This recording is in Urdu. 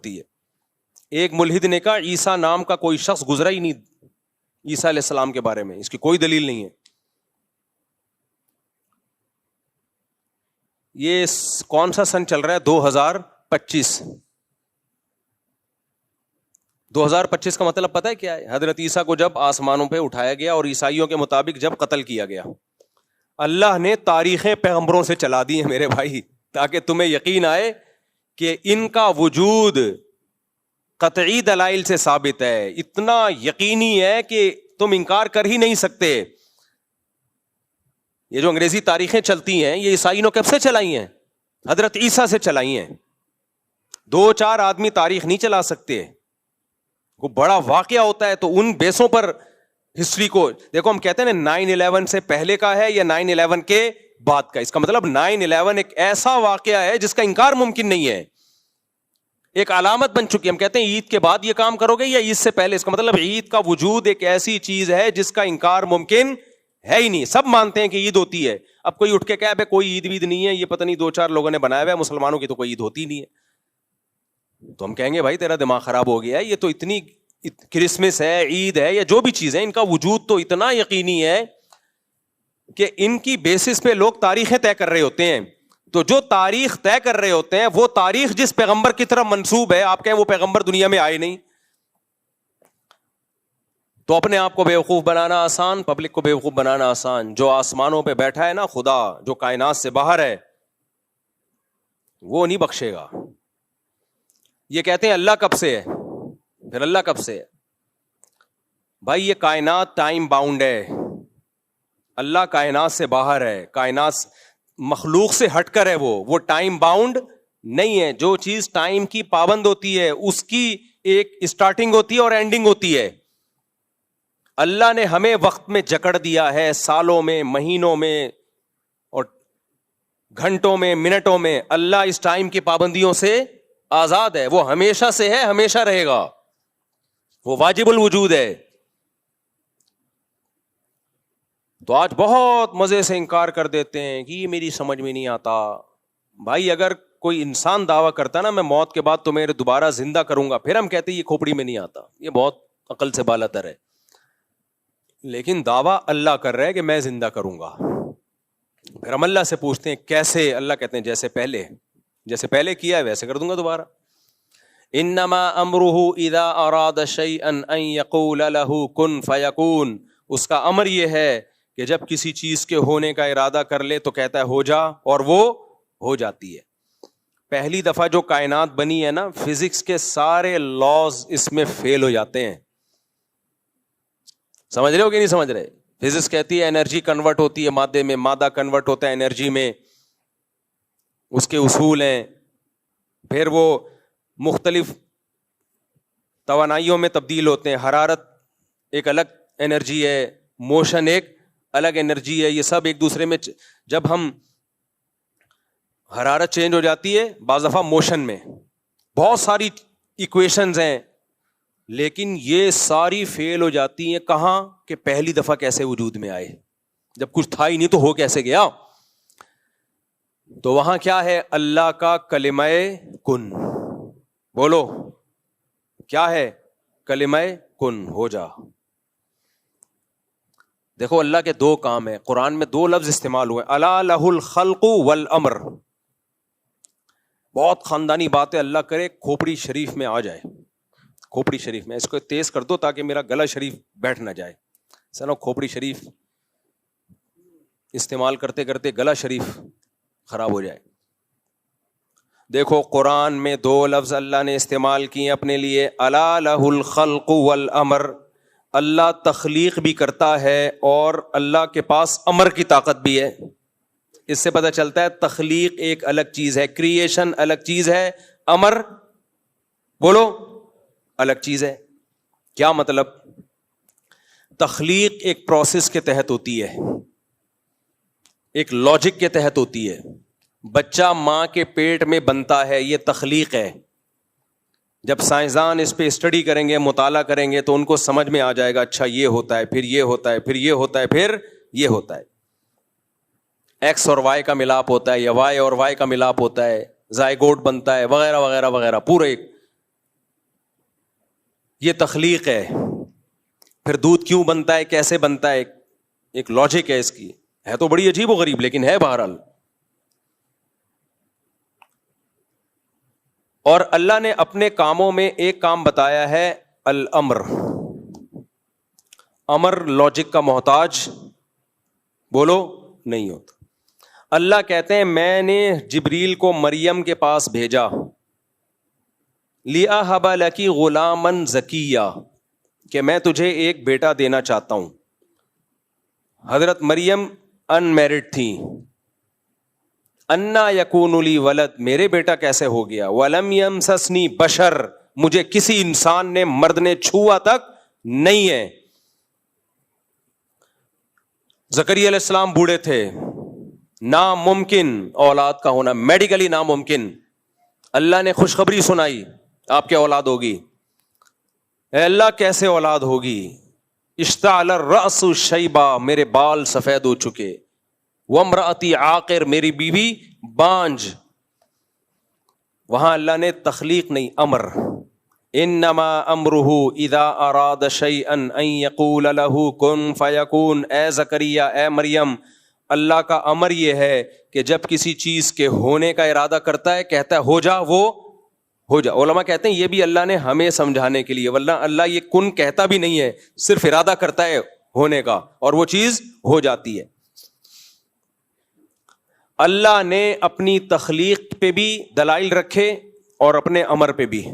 چلتی ہے. ایک ملحد نے کہا عیسیٰ نام کا کوئی شخص گزرا ہی نہیں عیسیٰ علیہ السلام کے بارے میں, اس کی کوئی دلیل نہیں ہے. یہ کون سا سن چل رہا ہے؟ 2025. 2025 کا مطلب پتہ ہے کیا ہے؟ حضرت عیسیٰ کو جب آسمانوں پہ اٹھایا گیا اور عیسائیوں کے مطابق جب قتل کیا گیا. اللہ نے تاریخیں پیغمبروں سے چلا دی ہیں میرے بھائی, تاکہ تمہیں یقین آئے کہ ان کا وجود قطعی دلائل سے ثابت ہے, اتنا یقینی ہے کہ تم انکار کر ہی نہیں سکتے. یہ جو انگریزی تاریخیں چلتی ہیں یہ عیسائیوں نے کب سے چلائی ہیں؟ حضرت عیسیٰ سے چلائی ہیں. 2-4 آدمی تاریخ نہیں چلا سکتے. وہ بڑا واقعہ ہوتا ہے تو ان بیسوں پر ہسٹری کو دیکھو. ہم کہتے ہیں نا 9/11 سے پہلے کا ہے یا 9/11 کے بعد کا. اس کا مطلب 9/11 ایک ایسا واقعہ ہے جس کا انکار ممکن نہیں ہے, ایک علامت بن چکی ہے. ہم کہتے ہیں عید کے بعد یہ کام کرو گے یا عید سے پہلے, اس کا مطلب عید کا وجود ایک ایسی چیز ہے جس کا انکار ممکن ہے ہی نہیں. سب مانتے ہیں کہ عید ہوتی ہے. اب کوئی اٹھ کے کہے بھائی کوئی عید وید نہیں ہے, یہ پتہ نہیں 2-4 لوگوں نے بنایا ہوا ہے, مسلمانوں کی تو کوئی عید ہوتی نہیں ہے, تو ہم کہیں گے بھائی تیرا دماغ خراب ہو گیا ہے. یہ تو اتنی کرسمس ہے, عید ہے, یا جو بھی چیز ہے, ان کا وجود تو اتنا یقینی ہے کہ ان کی بیسس پہ لوگ تاریخیں طے کر رہے ہوتے ہیں. تو جو تاریخ طے کر رہے ہوتے ہیں وہ تاریخ جس پیغمبر کی طرف منسوب ہے, آپ کہیں وہ پیغمبر دنیا میں آئے نہیں, تو اپنے آپ کو بیوقوف بنانا آسان, پبلک کو بیوقوف بنانا آسان. جو آسمانوں پہ بیٹھا ہے نا خدا, جو کائنات سے باہر ہے, وہ نہیں بخشے گا. یہ کہتے ہیں اللہ کب سے ہے, پھر اللہ کب سے ہے؟ بھائی یہ کائنات ٹائم باؤنڈ ہے, اللہ کائنات سے باہر ہے, کائنات مخلوق سے ہٹ کر ہے, وہ ٹائم باؤنڈ نہیں ہے. جو چیز ٹائم کی پابند ہوتی ہے اس کی ایک اسٹارٹنگ ہوتی ہے اور اینڈنگ ہوتی ہے. اللہ نے ہمیں وقت میں جکڑ دیا ہے, سالوں میں, مہینوں میں اور گھنٹوں میں, منٹوں میں. اللہ اس ٹائم کی پابندیوں سے آزاد ہے, وہ ہمیشہ سے ہے, ہمیشہ رہے گا, وہ واجب الوجود ہے. تو آج بہت مزے سے انکار کر دیتے ہیں کہ یہ میری سمجھ میں نہیں آتا. بھائی اگر کوئی انسان دعویٰ کرتا نا میں موت کے بعد تمہیں دوبارہ زندہ کروں گا, پھر ہم کہتے ہیں یہ کھوپڑی میں نہیں آتا, یہ بہت عقل سے بالا تر ہے. لیکن دعویٰ اللہ کر رہا ہے کہ میں زندہ کروں گا. پھر ہم اللہ سے پوچھتے ہیں کیسے؟ اللہ کہتے ہیں جیسے پہلے کیا ہے ویسے کر دوں گا دوبارہ. انما امرہ اذا اراد شیئا ان یقول له کن فیکون. اس کا امر یہ ہے کہ جب کسی چیز کے ہونے کا ارادہ کر لے تو کہتا ہے ہو جا, اور وہ ہو جاتی ہے. پہلی دفعہ جو کائنات بنی ہے نا, فزکس کے سارے لاز اس میں فیل ہو جاتے ہیں. سمجھ رہے ہو کہ نہیں سمجھ رہے؟ فزکس کہتی ہے انرجی کنورٹ ہوتی ہے مادے میں, مادہ کنورٹ ہوتا ہے انرجی میں, اس کے اصول ہیں. پھر وہ مختلف توانائیوں میں تبدیل ہوتے ہیں. حرارت ایک الگ انرجی ہے, موشن ایک الگ انرجی ہے. یہ سب ایک دوسرے میں جب ہم حرارت چینج ہو جاتی ہے بعض دفعہ موشن میں, بہت ساری ایکویشنز ہیں, لیکن یہ ساری فیل ہو جاتی ہیں. کہاں کہ پہلی دفعہ کیسے وجود میں آئے, جب کچھ تھا ہی نہیں تو ہو کیسے گیا. تو وہاں کیا ہے؟ اللہ کا کلمہ کن. بولو کیا ہے؟ کلمہ کن, ہو جا. دیکھو اللہ کے 2 کام ہیں, قرآن میں 2 لفظ استعمال ہوئے, الا لہ الخلق والامر. بہت خاندانی بات ہے, اللہ کرے کھوپڑی شریف میں آ جائے. کھوپڑی شریف میں, اس کو تیز کر دو تاکہ میرا گلا شریف بیٹھ نہ جائے. چلو کھوپڑی شریف استعمال کرتے کرتے گلا شریف خراب ہو جائے. دیکھو قرآن میں 2 لفظ اللہ نے استعمال کیے اپنے لیے, الا لہ الخلق والامر. اللہ تخلیق بھی کرتا ہے اور اللہ کے پاس امر کی طاقت بھی ہے. اس سے پتہ چلتا ہے تخلیق ایک الگ چیز ہے, کریشن الگ چیز ہے, امر بولو الگ چیز ہے. کیا مطلب؟ تخلیق ایک پروسیس کے تحت ہوتی ہے, ایک لاجک کے تحت ہوتی ہے. بچہ ماں کے پیٹ میں بنتا ہے, یہ تخلیق ہے. جب سائنسدان اس پہ اسٹڈی کریں گے, مطالعہ کریں گے, تو ان کو سمجھ میں آ جائے گا اچھا یہ ہوتا ہے, پھر یہ ہوتا ہے, پھر یہ ہوتا ہے, پھر یہ ہوتا ہے. ایکس اور وائی کا ملاپ ہوتا ہے یا وائی اور وائی کا ملاپ ہوتا ہے, زائگوٹ بنتا ہے, وغیرہ وغیرہ وغیرہ. پورے یہ تخلیق ہے. پھر دودھ کیوں بنتا ہے, کیسے بنتا ہے, ایک لاجک ہے اس کی, ہے تو بڑی عجیب و غریب لیکن ہے بہرحال. اور اللہ نے اپنے کاموں میں ایک کام بتایا ہے الامر. امر لاجک کا محتاج بولو نہیں ہوتا. اللہ کہتے ہیں میں نے جبریل کو مریم کے پاس بھیجا, لِأَهَبَ لَكِ غُلَامًا زَكِيًّا, کہ میں تجھے ایک بیٹا دینا چاہتا ہوں. حضرت مریم ان میرڈ تھیں. اَنَّا يَكُونُ لِي وَلَد, میرے بیٹا کیسے ہو گیا. وَلَمْ يَمْسَسْنِي بَشَرٌ, مجھے کسی انسان نے مرد نے چھوا تک نہیں ہے. زکریا علیہ السلام بوڑھے تھے, ناممکن اولاد کا ہونا, میڈیکلی ناممکن. اللہ نے خوشخبری سنائی آپ کے اولاد ہوگی. اے اللہ کیسے اولاد ہوگی. اشتعل الرأس شیبا, میرے بال سفید ہو چکے. وامرأتی عاقر, میری بیوی بانج. وہاں اللہ نے تخلیق نہیں امر. انما امرہ اذا اراد شیئا ان یقول له کن فیکون. اے زکریا اے مریم, اللہ کا امر یہ ہے کہ جب کسی چیز کے ہونے کا ارادہ کرتا ہے کہتا ہے ہو جا, وہ ہو جا. علماء کہتے ہیں یہ بھی اللہ نے ہمیں سمجھانے کے لیے, ورنہ اللہ یہ کن کہتا بھی نہیں ہے, صرف ارادہ کرتا ہے ہونے کا اور وہ چیز ہو جاتی ہے. اللہ نے اپنی تخلیق پہ بھی دلائل رکھے اور اپنے امر پہ بھی.